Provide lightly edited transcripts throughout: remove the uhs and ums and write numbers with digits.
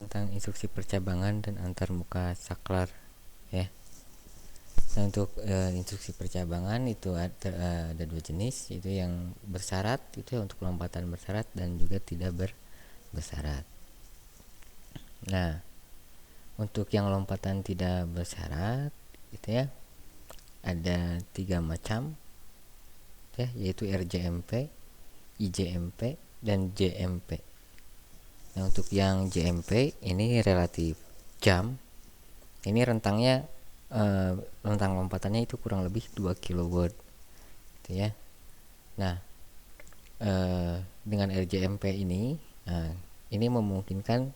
tentang instruksi percabangan dan antarmuka saklar ya. Nah, untuk instruksi percabangan itu ada dua jenis, itu yang bersyarat itu ya, untuk lompatan bersyarat dan juga tidak bersyarat. Nah, untuk yang lompatan tidak bersyarat itu ya ada 3 macam ya, yaitu RJMP, IJMP, dan JMP. Nah, untuk yang JMP ini relatif jam. Ini rentangnya rentang lompatannya itu kurang lebih 2 kilowatt gitu ya. Nah, dengan RJMP ini memungkinkan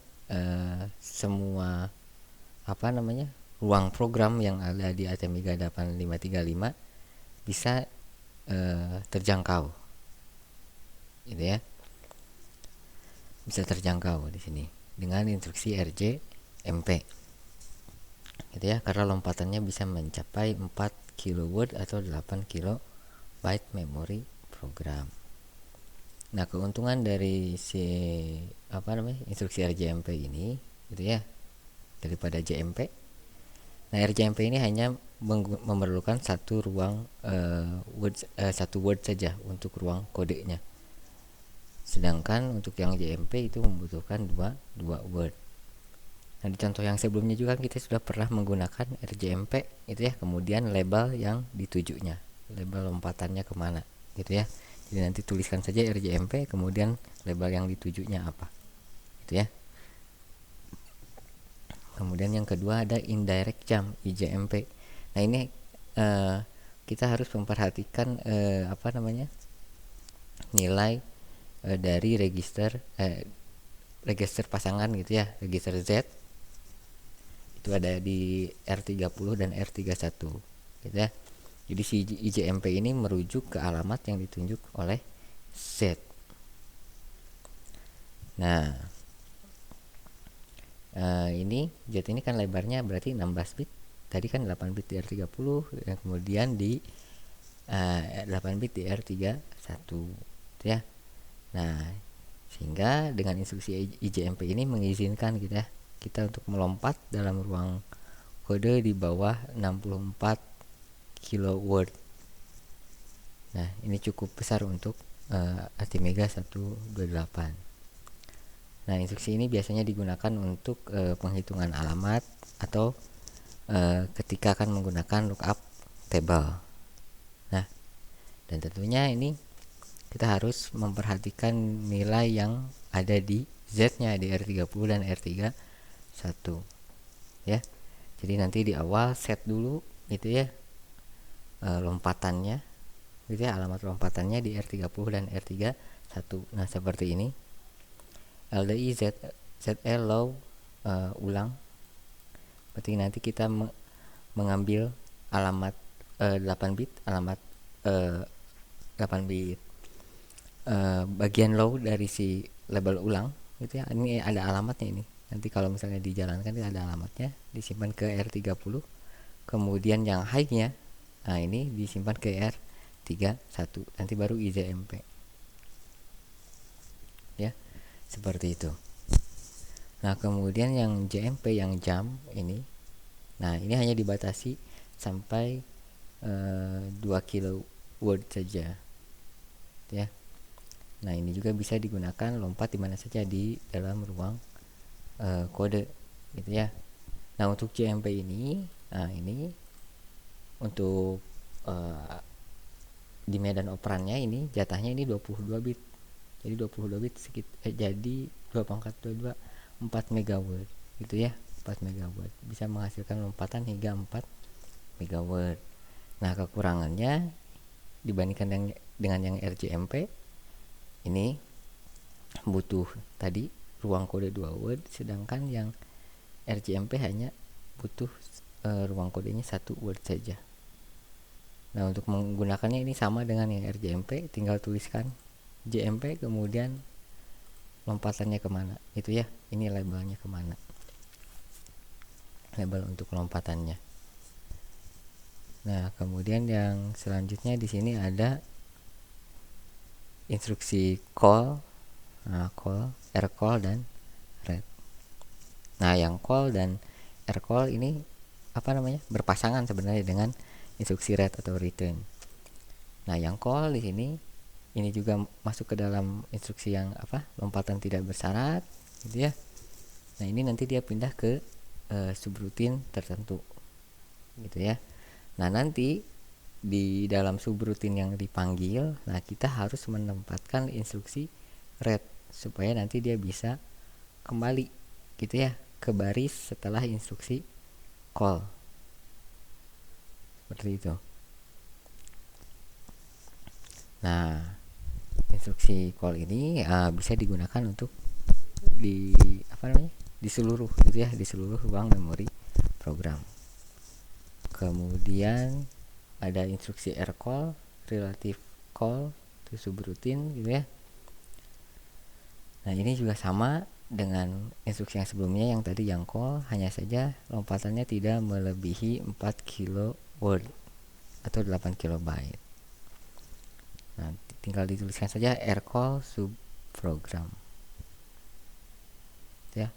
semua ruang program yang ada di Atmega 8535 bisa terjangkau gitu ya. Bisa terjangkau di sini dengan instruksi RJMP gitu ya, karena lompatannya bisa mencapai 4 kilowatt atau 8 kilobyte memori program. Nah, keuntungan dari instruksi RJMP ini gitu ya daripada JMP. Nah, RJMP ini hanya memerlukan satu word saja untuk ruang kodenya. Sedangkan untuk yang JMP itu membutuhkan dua word. Nah, di contoh yang sebelumnya juga kita sudah pernah menggunakan RJMP itu ya, kemudian label yang ditujunya, label lompatannya kemana gitu ya. Jadi nanti tuliskan saja RJMP, kemudian label yang ditujunya apa gitu ya. Kemudian yang kedua ada indirect jump, IJMP. Nah, ini kita harus memperhatikan nilai dari register pasangan gitu ya, register Z itu ada di R30 dan R31 gitu ya. Jadi si IJMP ini merujuk ke alamat yang ditunjuk oleh Z. Nah, ini Z ini kan lebarnya berarti 16 bit. Tadi kan 8 bit di R30, dan kemudian di 8 bit di R31 gitu ya. Nah, sehingga dengan instruksi IJMP ini mengizinkan kita untuk melompat dalam ruang kode di bawah 64 kilowatt. Nah, ini cukup besar untuk Atmega 128. Nah, instruksi ini biasanya digunakan untuk penghitungan alamat atau ketika akan menggunakan lookup table. Nah, dan tentunya ini kita harus memperhatikan nilai yang ada di Z-nya di R30 dan R31 ya. Jadi nanti di awal set dulu gitu ya lompatannya gitu ya, alamat lompatannya di R30 dan R31. Nah, seperti ini. LDI ZL low ulang. Berarti nanti kita mengambil alamat 8 bit, alamat 8 bit bagian low dari si label ulang gitu ya. Ini ada alamatnya ini. Nanti kalau misalnya dijalankan ada alamatnya, disimpan ke R30. Kemudian yang high-nya ini disimpan ke R31. Nanti baru IJMP. Ya. Seperti itu. Nah, kemudian yang JMP yang jam ini. Nah, ini hanya dibatasi sampai 2 kilowatt saja. Ya. Nah, ini juga bisa digunakan lompat di mana saja di dalam ruang kode gitu ya. Nah, untuk JMP ini, ini untuk di medan operannya ini jatahnya ini 22 bit. Jadi 22 bit jadi 2.22 4 megawatt gitu ya. 4 megawatt bisa menghasilkan lompatan hingga 4 megawatt. Nah, kekurangannya dibandingkan dengan yang RJMP ini butuh tadi ruang kode 2 word, sedangkan yang RJMP hanya butuh ruang kodenya 1 word saja. Nah, untuk menggunakannya ini sama dengan yang RJMP, tinggal tuliskan JMP kemudian lompatannya kemana itu ya. Ini labelnya kemana, label untuk lompatannya. Nah, kemudian yang selanjutnya di sini ada instruksi call, call, rcall dan read. Nah, yang call dan rcall ini berpasangan sebenarnya dengan instruksi read atau return. Nah, yang call di sini ini juga masuk ke dalam instruksi yang lompatan tidak bersyarat gitu ya. Nah, ini nanti dia pindah ke subroutine tertentu gitu ya. Nah, nanti di dalam subroutine yang dipanggil, nah kita harus menempatkan instruksi read supaya nanti dia bisa kembali gitu ya ke baris setelah instruksi call. Seperti itu. Nah, instruksi call ini bisa digunakan untuk di di seluruh gitu ya, di seluruh ruang memori program. Kemudian ada instruksi rcall, relative call to subroutine gitu ya. Nah, ini juga sama dengan instruksi yang sebelumnya yang tadi yang call, hanya saja lompatannya tidak melebihi 4 word atau 8 kilobyte. Nah, tinggal dituliskan saja rcall subprogram. Ya.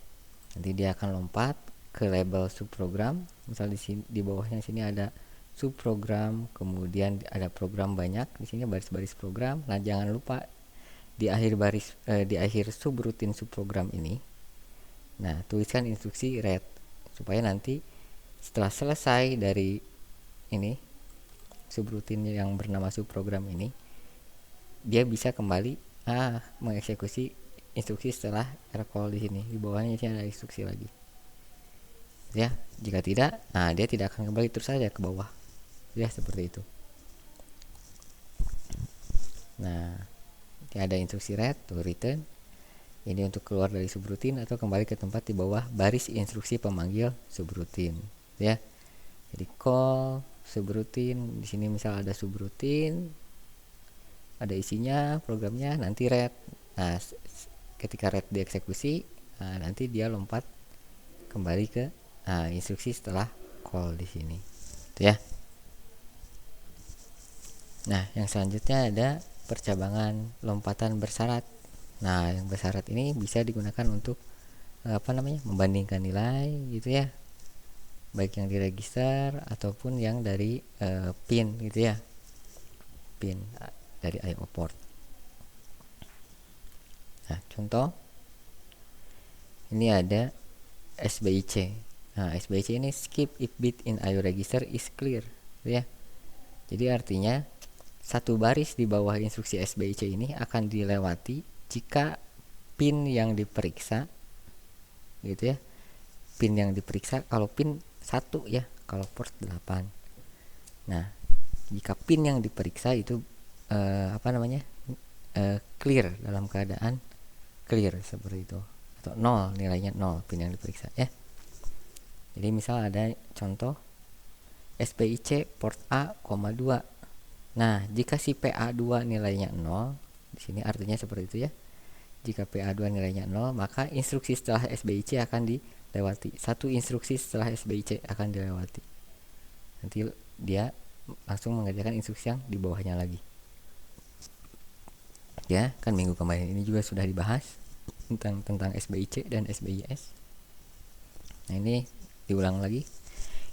Nanti dia akan lompat ke label subprogram. Misal di bawahnya sini ada subprogram, kemudian ada program banyak, di sini baris-baris program. Nah, jangan lupa di akhir subroutine subprogram ini, nah tuliskan instruksi read supaya nanti setelah selesai dari ini subroutine yang bernama subprogram ini, dia bisa kembali mengeksekusi instruksi setelah rcall di sini. Di bawahnya sini ada instruksi lagi. Ya, jika tidak, nah dia tidak akan kembali terus saja ke bawah. Ya, seperti itu. Nah, ada instruksi read to return. Ini untuk keluar dari subroutine atau kembali ke tempat di bawah baris instruksi pemanggil subroutine, ya. Jadi call subroutine, di sini misal ada subroutine, ada isinya programnya, nanti read. Nah, ketika read dieksekusi, nanti dia lompat kembali ke instruksi setelah call di sini, ya. Nah, yang selanjutnya ada percabangan lompatan bersyarat. Nah, yang bersyarat ini bisa digunakan untuk membandingkan nilai gitu ya, baik yang di register ataupun yang dari pin gitu ya, pin dari I/O port. Nah, contoh ini ada SBIC. Nah, SBIC ini skip if bit in I/O register is clear gitu ya. Jadi artinya satu baris di bawah instruksi SBIC ini akan dilewati jika pin yang diperiksa gitu ya, pin yang diperiksa kalau pin 1 ya, kalau port 8. Nah, jika pin yang diperiksa itu clear, dalam keadaan clear seperti itu, atau 0, nilainya 0 pin yang diperiksa ya. Jadi misal ada contoh SPIC port A, 2. Nah, jika si PA2 nilainya 0, di sini artinya seperti itu ya. Jika PA2 nilainya 0, maka instruksi setelah SBIC akan dilewati. Satu instruksi setelah SBIC akan dilewati. Nanti dia langsung mengerjakan instruksi yang di bawahnya lagi. Ya, kan minggu kemarin ini juga sudah dibahas tentang SBIC dan SBIS. Nah, ini diulang lagi.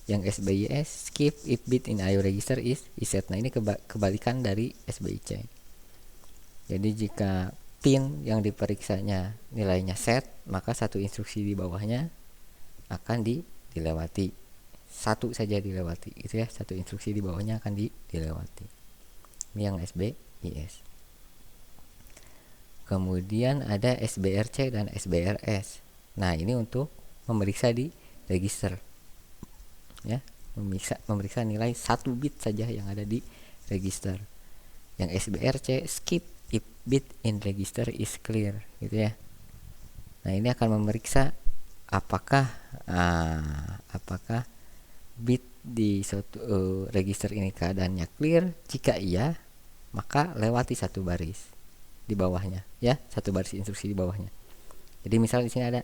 Yang SBIS skip if bit in I/O register is set. Nah, ini kebalikan dari SBIC. Jadi jika pin yang diperiksanya nilainya set, maka satu instruksi di bawahnya akan dilewati. Satu saja dilewati gitu ya, satu instruksi di bawahnya akan dilewati. Ini yang SBIS. Kemudian ada SBRC dan SBRS. Nah, ini untuk memeriksa di register. Ya, memeriksa nilai 1 bit saja yang ada di register. Yang SBRC skip if bit in register is clear gitu ya. Nah, ini akan memeriksa apakah bit di suatu register ini keadaannya clear. Jika iya, maka lewati satu baris di bawahnya ya, satu baris instruksi di bawahnya. Jadi misal di sini ada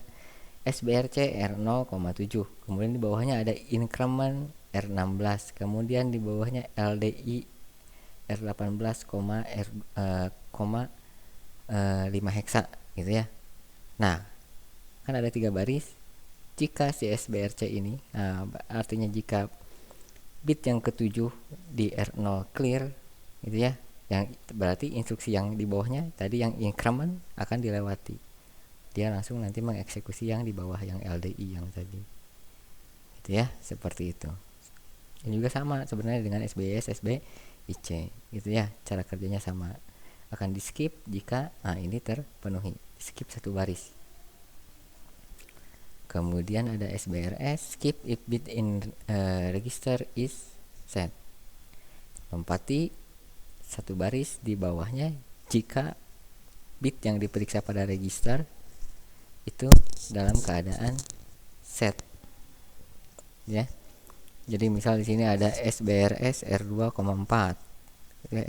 SBRC R0,7, kemudian di bawahnya ada increment R16, kemudian di bawahnya LDI R18, 5 heksa gitu ya. Nah, kan ada 3 baris. jika si SBRC ini, artinya jika bit yang ketujuh di R0 clear gitu ya, yang berarti instruksi yang di bawahnya tadi yang increment akan dilewati, dia langsung nanti mengeksekusi yang di bawah yang LDI yang tadi gitu ya, seperti itu. Ini juga sama sebenarnya dengan SBIS, SBIC gitu ya, cara kerjanya sama, akan di skip jika ini terpenuhi, skip satu baris. Kemudian ada SBRS, skip if bit in register is set, lompati satu baris di bawahnya jika bit yang diperiksa pada register itu dalam keadaan set ya. Jadi misal di sini ada SBRS R2,4 ya,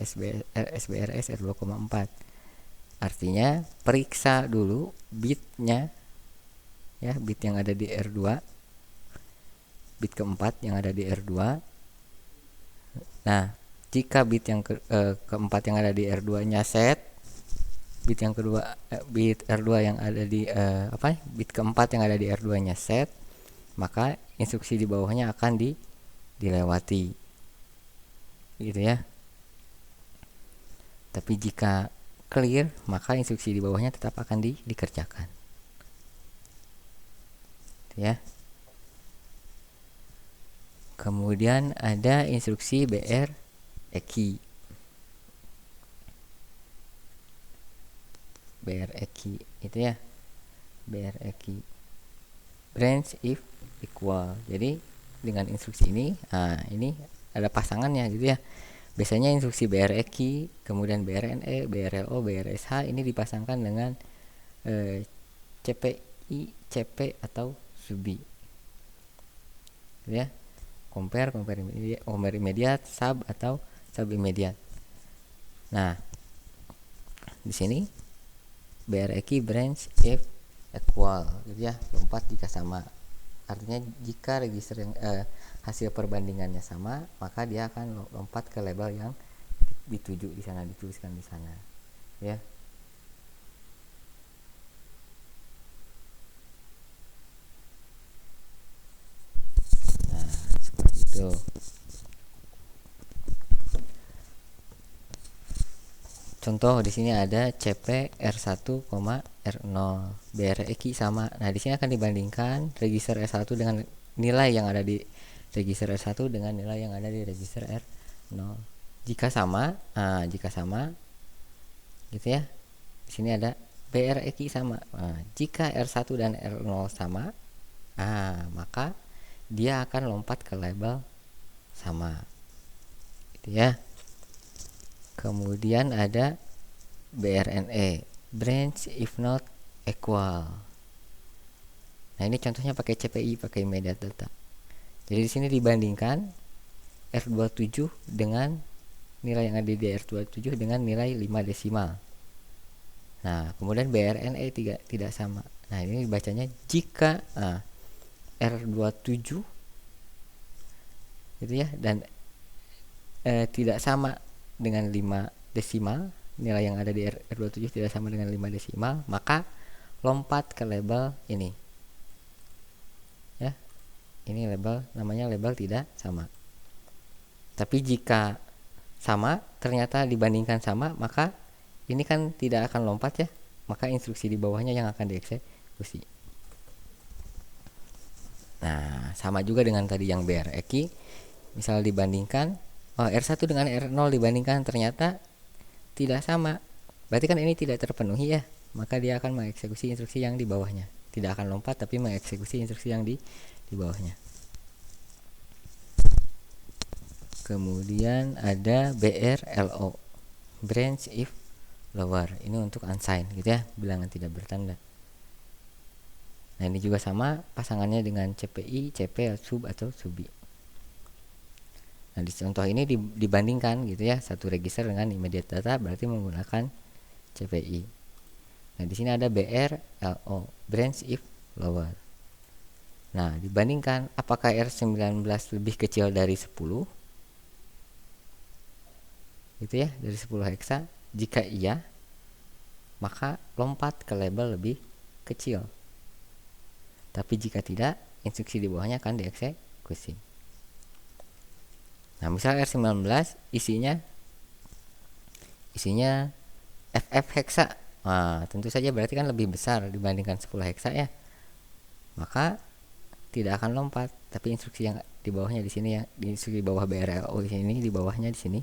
SBRS R2,4 artinya periksa dulu bitnya ya, bit yang ada di R2, bit keempat yang ada di R2. Nah, jika bit yang keempat yang ada di R2 nya set, bit yang kedua bit R2 yang ada di bit keempat yang ada di R2 nya set, maka instruksi di bawahnya akan dilewati gitu ya. Tapi jika clear, maka instruksi di bawahnya tetap akan dikerjakan ya. Kemudian ada instruksi BR EKI. BR EKI itu ya, BR EKI branch if equal. Jadi dengan instruksi ini, ini ada pasangannya gitu ya. Biasanya instruksi BR EKI, kemudian BRNE, BRLO, BRSH ini dipasangkan dengan CPI, CP atau SUBI gitu ya. Compare immediate, sub atau sub immediate. Nah, di sini BREQ branch if equal gitu ya, lompat jika sama. Artinya jika register yang hasil perbandingannya sama, maka dia akan lompat ke label yang dituju di sana, dituliskan di sana ya. Nah, seperti itu. Contoh di sini ada CP R1, R0, BREQ sama. Nah, di sini akan dibandingkan register R1 dengan nilai yang ada di register R1 dengan nilai yang ada di register R0. Jika sama, gitu ya. Di sini ada BREQ sama. Nah, jika R1 dan R0 sama, maka dia akan lompat ke label sama. Gitu ya. Kemudian ada BRNE branch if not equal. Nah, ini contohnya pakai CPI, pakai immediate data. Jadi di sini dibandingkan R27 dengan nilai yang ada di R27 dengan nilai 5 desimal. Nah, kemudian BRNE tidak sama. Nah, ini bacanya jika R27 gitu ya, dan tidak sama dengan 5 desimal, nilai yang ada di R27 tidak sama dengan 5 desimal, maka lompat ke label ini ya. Ini label, namanya label tidak sama. Tapi jika sama, ternyata dibandingkan sama, maka ini kan tidak akan lompat ya, maka instruksi di bawahnya yang akan dieksekusi. Nah, sama juga dengan tadi yang BREQ, misal dibandingkan R1 dengan R0 dibandingkan ternyata tidak sama, berarti kan ini tidak terpenuhi ya, maka dia akan mengeksekusi instruksi yang di bawahnya, tidak akan lompat tapi mengeksekusi instruksi yang di bawahnya. Kemudian ada BRLO branch if lower, ini untuk unsigned gitu ya, bilangan tidak bertanda. Nah, ini juga sama pasangannya dengan CPI, CP, sub atau subi. Nah, di contoh ini dibandingkan gitu ya, satu register dengan immediate data berarti menggunakan CPI. Nah, di sini ada BRLO branch if lower. Nah, dibandingkan apakah R19 lebih kecil dari 10 gitu ya, dari 10 heksa. Jika iya, maka lompat ke label lebih kecil. Tapi jika tidak, instruksi di bawahnya akan dieksekusi. Nah, misal R19 isinya FF heksa. Nah, tentu saja berarti kan lebih besar dibandingkan 10 heksa ya. Maka tidak akan lompat, tapi instruksi yang di bawahnya di sini ya, di instruksi di bawah BRLO di sini, di bawahnya di sini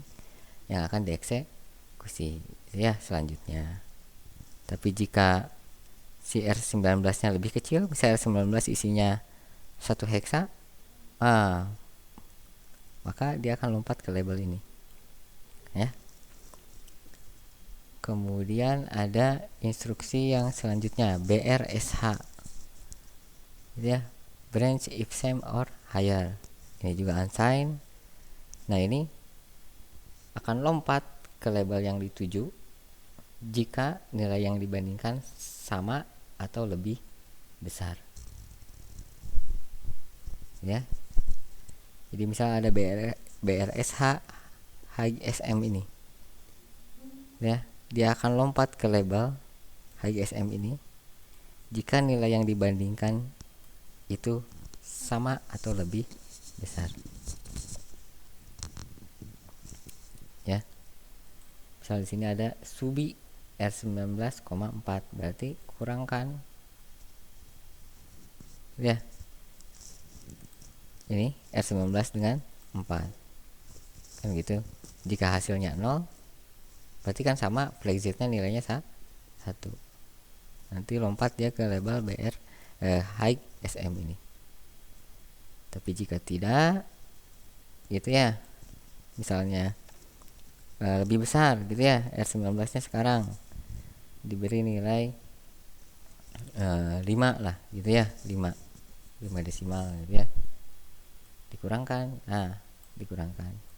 yang akan dieksekusi ya selanjutnya. Tapi jika si R19-nya lebih kecil, misalnya R19 isinya 1 heksa, maka dia akan lompat ke label ini ya. Kemudian ada instruksi yang selanjutnya BRSH ya, branch if same or higher. Ini juga unsigned. Nah, ini akan lompat ke label yang dituju jika nilai yang dibandingkan sama atau lebih besar ya. Jadi misal ada BRSH high SM ini ya, dia akan lompat ke label high SM ini jika nilai yang dibandingkan itu sama atau lebih besar ya. Misal di sini ada Subi R19,4, berarti kurangkan ya ini R19 dengan 4 kan gitu. Jika hasilnya 0 berarti kan sama, flag Z nya nilainya 1, nanti lompat dia ke label high SM ini. Tapi jika tidak gitu ya, misalnya lebih besar gitu ya, R19 nya sekarang diberi nilai 5 lah gitu ya, 5 desimal gitu ya, dikurangkan. Dikurangkan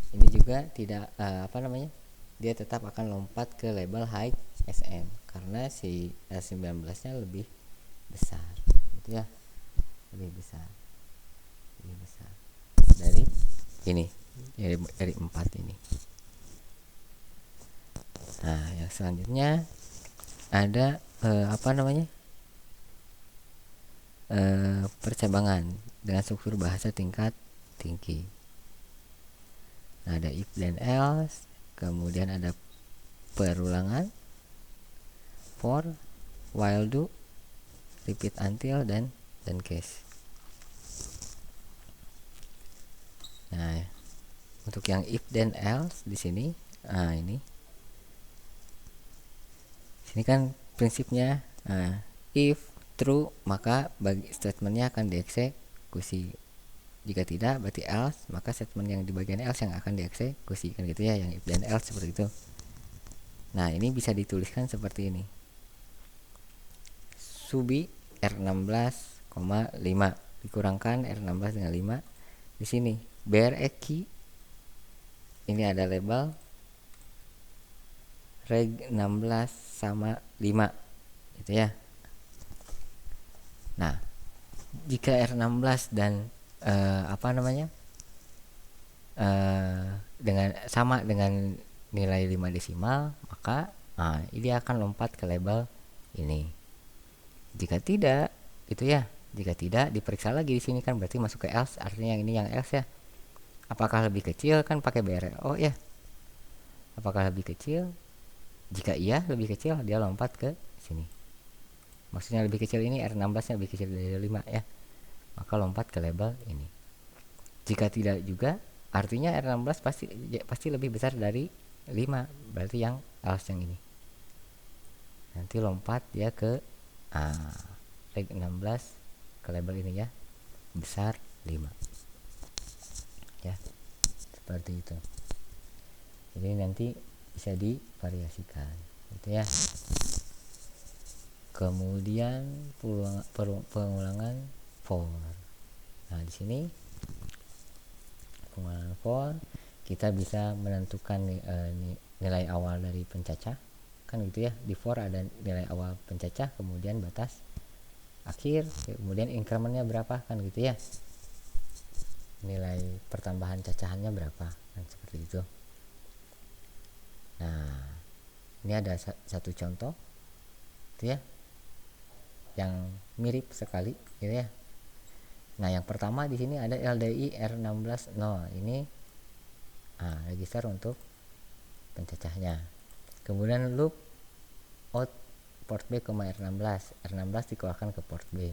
ini juga tidak dia tetap akan lompat ke label high SM karena si R19 nya lebih besar gitu ya, lebih besar dari ini, dari 4 ini. Nah, yang selanjutnya ada percabangan dengan struktur bahasa tingkat tinggi. Nah, ada if dan else, kemudian ada perulangan, for, while do, repeat until, dan case. Nah, untuk yang if dan else di sini, ini kan prinsipnya, if true maka bagi statementnya akan dieksekusi. Jika tidak berarti else, maka statement yang di bagian else yang akan dieksekusi kan gitu ya, yang if dan else seperti itu. Nah, ini bisa dituliskan seperti ini. Subi R16,5 dikurangkan R16 dengan 5. Di sini BREQ ini ada label reg 16 sama 5 gitu ya. Nah, jika R16 dan dengan nilai 5 desimal, maka ini akan lompat ke label ini. Jika tidak, itu ya. Jika tidak, diperiksa lagi di sini kan, berarti masuk ke else, artinya yang ini yang else ya. Apakah lebih kecil, kan pakai BRO ya. Apakah lebih kecil? Jika iya lebih kecil, dia lompat ke sini. Maksudnya lebih kecil ini R16 nya lebih kecil dari 5 ya, maka lompat ke label ini. Jika tidak juga, artinya R16 pasti lebih besar dari 5, berarti yang else yang ini. Nanti lompat dia ke reg 16 ke label ini ya, besar 5 ya, seperti itu. Jadi nanti bisa divariasikan gitu ya. Kemudian pengulangan for. Nah, di sini pengulangan for kita bisa menentukan nilai awal dari pencacah kan gitu ya. Di for ada nilai awal pencacah, kemudian batas akhir, kemudian incrementnya berapa kan gitu ya, nilai pertambahan cacahannya berapa kan, seperti itu. Nah, ini ada satu contoh gitu ya, yang mirip sekali gitu ya. Nah, yang pertama di sini ada LDI R16 0. Ini register untuk pencacahnya. Kemudian loop out port B, R16. R16 dikeluarkan ke port B.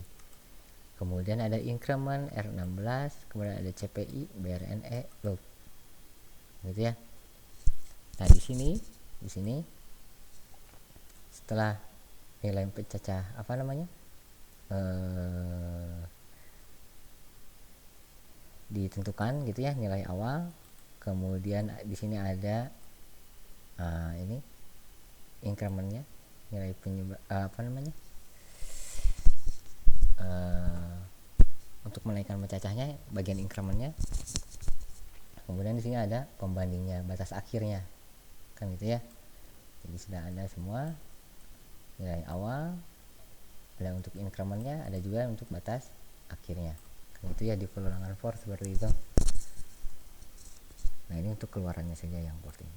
Kemudian ada increment R16, kemudian ada CPI, BRNE, loop. Gitu ya. Nah, di sini setelah nilai pencacah ditentukan gitu ya, nilai awal. Kemudian di sini ada ini incrementnya, nilai untuk menaikkan pencacahnya, bagian incrementnya. Kemudian di sini ada pembandingnya, batas akhirnya, kan gitu ya. Jadi sudah ada semua nilai awal, ada untuk incrementnya, ada juga untuk batas akhirnya, kan itu ya di pelulangan for seperti itu. Nah, ini untuk keluarannya saja yang port ini.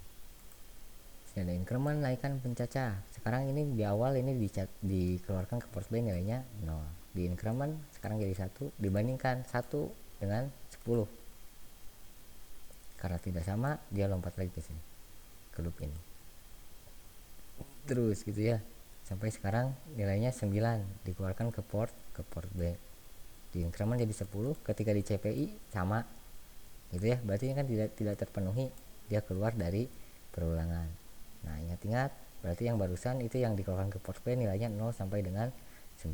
Sini ada increment, naikkan pencacah. Sekarang ini di awal ini dikeluarkan ke port B nilainya 0. Di increment sekarang jadi 1, dibandingkan 1 dengan 10. Karena tidak sama, dia lompat lagi ke sini, ke loop ini. Terus gitu ya. Sampai sekarang nilainya 9 dikeluarkan ke port B. Di increment jadi 10, ketika di CPI sama gitu ya. Berarti ini kan tidak terpenuhi, dia keluar dari perulangan. Nah, ingat-ingat, berarti yang barusan itu yang dikeluarkan ke port B nilainya 0 sampai dengan 9.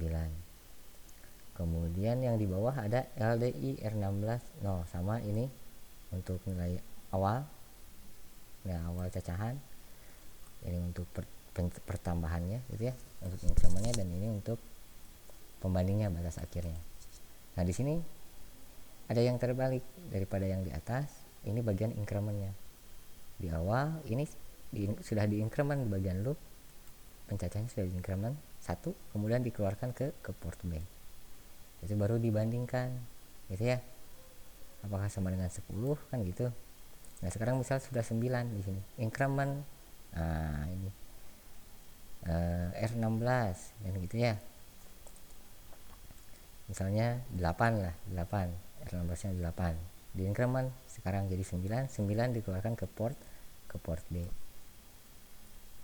Kemudian yang di bawah ada LDI R16 0, sama ini untuk nilai awal, cacahan. Ini untuk pertambahannya gitu ya, untuk incrementnya, dan ini untuk pembandingnya, batas akhirnya. Nah, di sini ada yang terbalik daripada yang di atas. Ini bagian incrementnya. Di awal ini sudah di increment di bagian loop, pencacahnya sudah di increment 1, kemudian dikeluarkan ke port B. Itu baru dibandingkan gitu ya, apakah sama dengan 10 kan gitu. Nah, sekarang misal sudah 9 di sini increment, ini R16 dan gitu ya. Misalnya 8 lah, 8 R16 nya 8 di increment, sekarang jadi 9 dikeluarkan ke port B.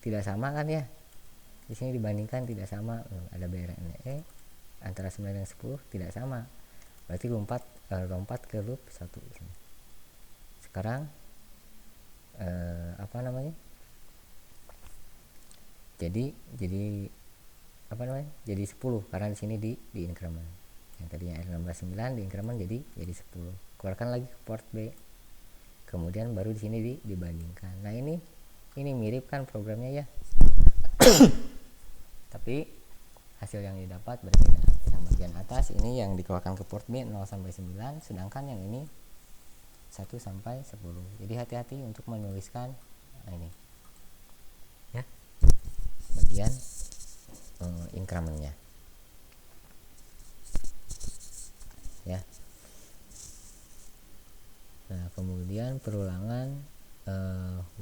Tidak sama kan ya, di sini dibandingkan tidak sama, ada BRNE antara 9 dan 10 tidak sama, berarti lompat ke loop 1 di sini. Sekarang jadi 10 karena di sini di increment. Yang tadinya R16 9 di increment jadi 10. Keluarkan lagi ke port B. Kemudian baru di sini dibandingkan. Nah, ini mirip kan programnya ya. Tapi hasil yang didapat berbeda. Yang bagian atas ini yang dikeluarkan ke port B 0 sampai 9, sedangkan yang ini 1 sampai 10. Jadi hati-hati untuk menuliskan ini ya, bagian incrementnya ya. Nah, kemudian perulangan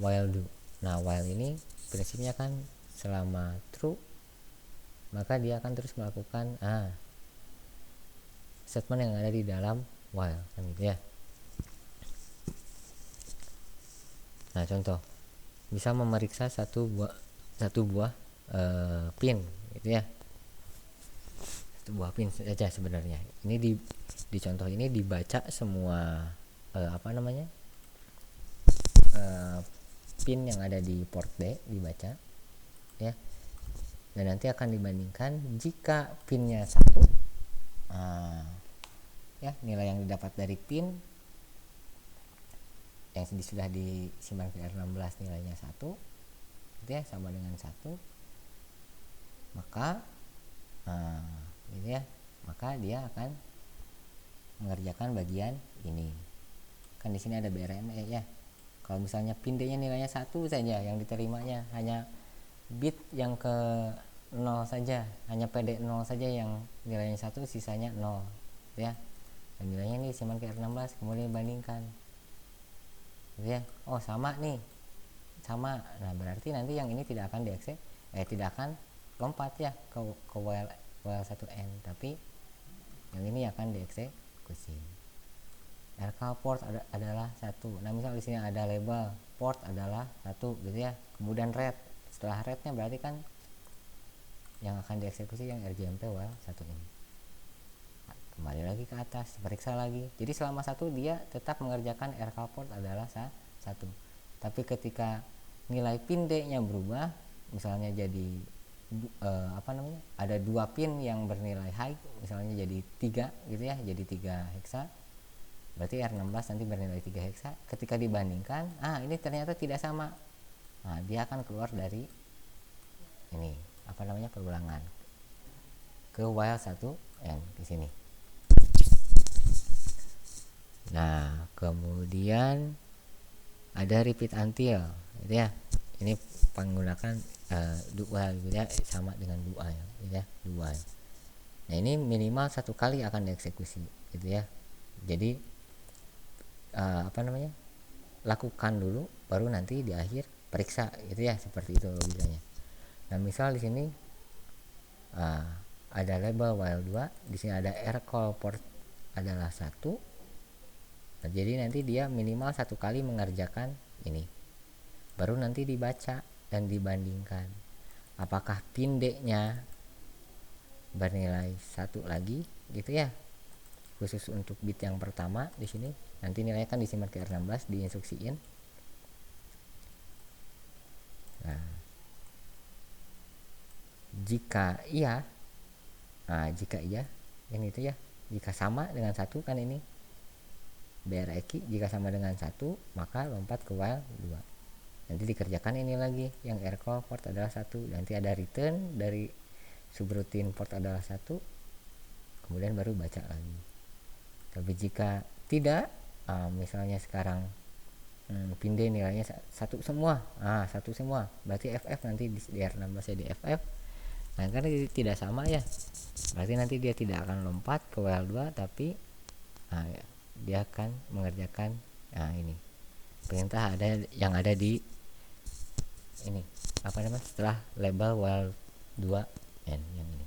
while do. Nah, while ini prinsipnya kan selama true maka dia akan terus melakukan statement yang ada di dalam while, kan gitu ya. Nah, contoh bisa memeriksa satu buah pin gitu ya, satu buah pin saja sebenarnya. Ini di contoh ini dibaca semua pin yang ada di port B dibaca ya, dan nanti akan dibandingkan. Jika pinnya 1, ya, nilai yang didapat dari pin yang sudah disimpan ke R16 nilainya 1 gitu ya, sama dengan 1, maka gitu ya, maka dia akan mengerjakan bagian ini. Kan di sini ada BRNE ya. Kalau misalnya pin D-nya nilainya 1 saja, yang diterimanya hanya bit yang ke 0 saja, hanya PD 0 saja yang nilainya 1, sisanya 0 ya. Dan nilainya ini disimpan ke R16, kemudian dibandingkan gitu ya. Oh, sama nih, Nah, berarti nanti yang ini tidak akan tidak akan lompat ya ke while while 1n, tapi yang ini akan dieksekusi. RK port adalah 1. Nah, misal di sini ada label port adalah 1 gitu ya. Kemudian read. Setelah readnya berarti kan yang akan dieksekusi yang RJMP while 1 ini. Nah, kembali lagi ke atas, periksa lagi. Jadi selama 1 dia tetap mengerjakan RK port adalah 1. Tapi ketika nilai pin D-nya berubah, misalnya jadi ada 2 pin yang bernilai high, misalnya jadi 3 gitu ya, jadi 3 hexa, berarti R16 nanti bernilai 3 hexa. Ketika dibandingkan, ini ternyata tidak sama, dia akan keluar dari ini perulangan ke while 1n di sini. Nah, kemudian ada repeat until gitu ya. Ini menggunakan do while gitu ya, sama dengan do while gitu ya, do while. Nah, ini minimal 1 kali akan dieksekusi gitu ya. Jadi lakukan dulu baru nanti di akhir periksa gitu ya, seperti itu logikanya. Nah, misal di sini ada label while 2, di sini ada rcall port adalah 1. Nah, jadi nanti dia minimal 1 kali mengerjakan ini. Baru nanti dibaca dan dibandingkan. Apakah pin D-nya bernilai 1 lagi gitu ya. Khusus untuk bit yang pertama di sini. Nanti nilainya kan disimpan ke R16, diinstruksiin. Nah, jika iya, ini itu ya. Jika sama dengan 1 kan ini BREQ, jika sama dengan 1 maka lompat ke while 2. Nanti dikerjakan ini lagi, yang rcall port adalah 1. Nanti ada return dari subroutine port adalah 1, kemudian baru baca lagi. Tapi jika tidak, misalnya sekarang pin D nilainya 1 semua, 1 semua, berarti FF nanti di R16 di FF. Nah, karena tidak sama ya, berarti nanti dia tidak akan lompat ke while 2, tapi dia akan mengerjakan ini perintah yang ada di ini setelah label while 2n yang ini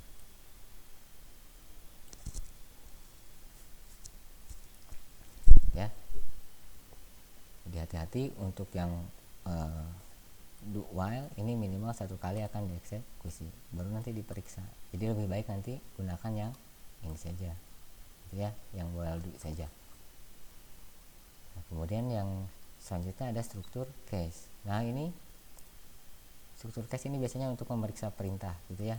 ya. Jadi hati-hati untuk yang do while ini minimal 1 kali akan dieksekusi, baru nanti diperiksa. Jadi lebih baik nanti gunakan yang ini saja gitu ya, yang while do saja. Nah, kemudian yang selanjutnya ada struktur case. Nah, ini struktur case ini biasanya untuk memeriksa perintah gitu ya.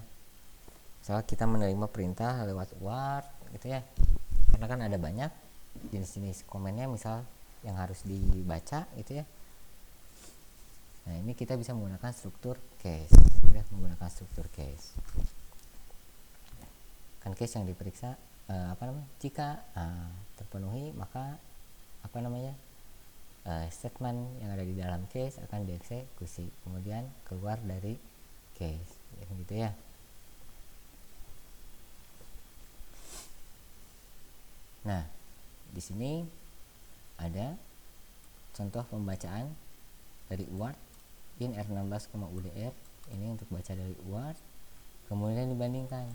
Misalnya kita menerima perintah lewat word gitu ya, karena kan ada banyak jenis-jenis komennya misal yang harus dibaca gitu ya. Nah, ini kita bisa menggunakan struktur case ya, menggunakan struktur case. Kan case yang diperiksa jika terpenuhi maka statement yang ada di dalam case akan dieksekusi, kemudian keluar dari case gitu ya. Nah, di sini ada contoh pembacaan dari word in R16,UDR. Ini untuk baca dari word, kemudian dibandingkan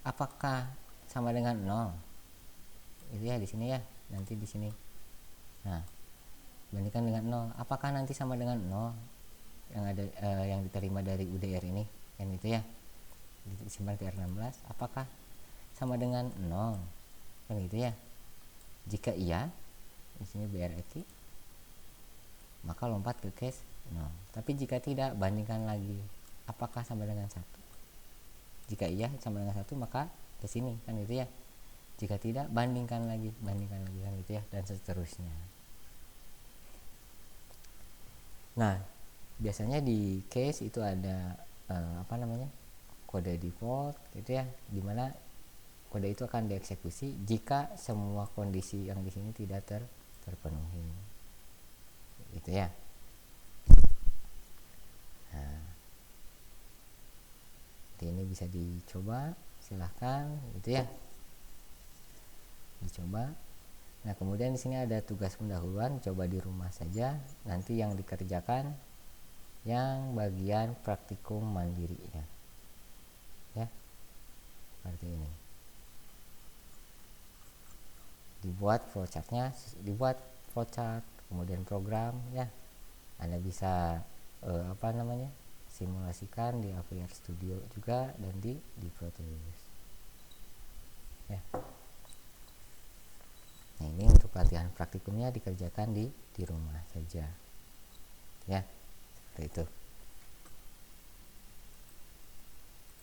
apakah sama dengan 0 itu ya, di sini ya, nanti di sini. Nah, bandingkan dengan 0, apakah nanti sama dengan 0 yang ada yang diterima dari UDR ini kan itu ya, disimpan ke R16, apakah sama dengan 0 kan gitu ya. Jika iya, di sini BREQ, maka lompat ke case 0. Tapi jika tidak, bandingkan lagi apakah sama dengan 1. Jika iya sama dengan 1 maka ke sini kan gitu ya. Jika tidak, bandingkan lagi kan gitu ya, dan seterusnya. Nah, biasanya di case itu ada kode default gitu ya, dimana kode itu akan dieksekusi jika semua kondisi yang di sini tidak terpenuhi gitu ya. Nah, ini bisa dicoba, silahkan gitu ya, dicoba. Nah, kemudian di sini ada tugas pendahuluan, coba di rumah saja, nanti yang dikerjakan yang bagian praktikum mandirinya ya. dibuat flowchart, kemudian program ya. Anda bisa simulasikan di Avaya Studio juga dan di Pro Tools ya. Nah, ini untuk latihan praktikumnya dikerjakan di rumah saja ya, seperti itu.